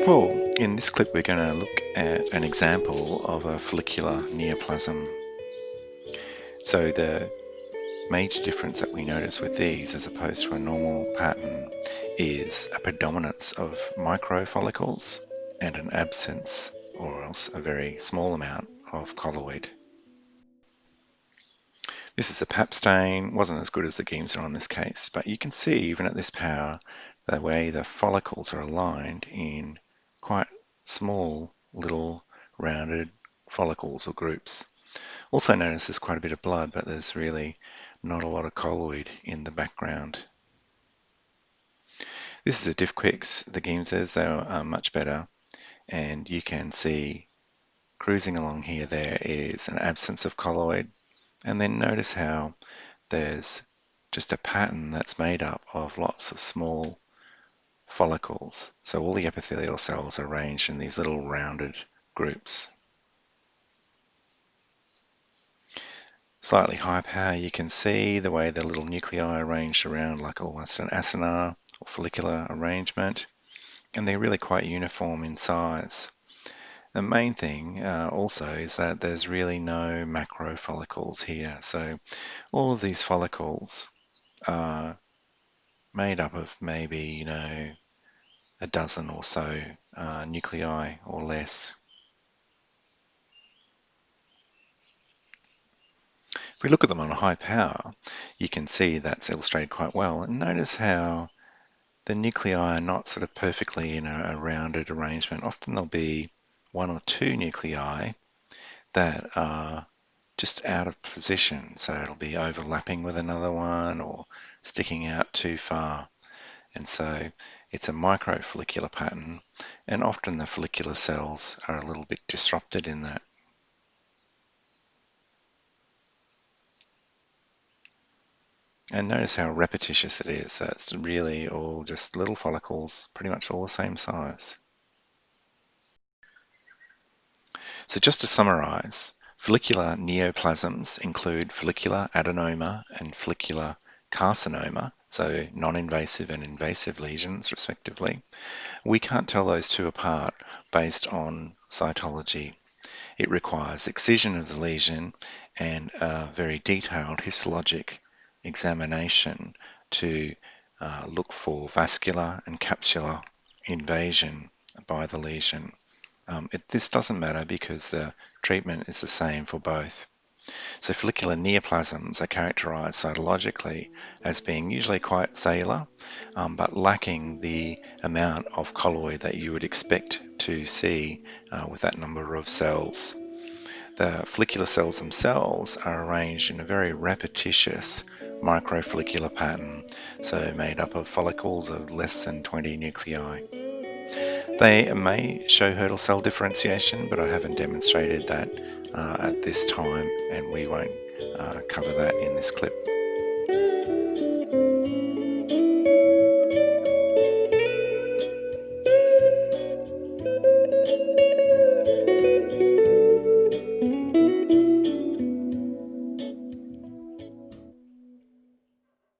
Well, in this clip we're going to look at an example of a follicular neoplasm. So the major difference that we notice with these as opposed to a normal pattern is a predominance of microfollicles and an absence, or else a very small amount, of colloid. This is a pap stain, wasn't as good as the Giemsa on this case, but you can see even at this power the way the follicles are aligned in quite small little rounded follicles or groups. Also notice there's quite a bit of blood, but there's really not a lot of colloid in the background. This is a Diffquix. The Giemsas, they are much better, and you can see cruising along here there is an absence of colloid, and then notice how there's just a pattern that's made up of lots of small follicles. So all the epithelial cells are arranged in these little rounded groups. Slightly higher power, you can see the way the little nuclei are arranged around like almost an acinar or follicular arrangement, and they're really quite uniform in size. The main thing also is that there's really no macro follicles here. So all of these follicles are made up of maybe, a dozen or so nuclei or less. If we look at them on a high power, you can see that's illustrated quite well. And notice how the nuclei are not sort of perfectly in a rounded arrangement. Often there'll be one or two nuclei that are just out of position. So it'll be overlapping with another one or sticking out too far. And so it's a microfollicular pattern, and often the follicular cells are a little bit disrupted in that. And notice how repetitious it is. So it's really all just little follicles, pretty much all the same size. So just to summarize, follicular neoplasms include follicular adenoma and follicular carcinoma, so non-invasive and invasive lesions respectively. We can't tell those two apart based on cytology. It requires excision of the lesion and a very detailed histologic examination to look for vascular and capsular invasion by the lesion. This doesn't matter because the treatment is the same for both. So follicular neoplasms are characterized cytologically as being usually quite cellular, but lacking the amount of colloid that you would expect to see with that number of cells. The follicular cells themselves are arranged in a very repetitious microfollicular pattern, so made up of follicles of less than 20 nuclei. They may show hurdle cell differentiation, but I haven't demonstrated that at this time, and we won't cover that in this clip.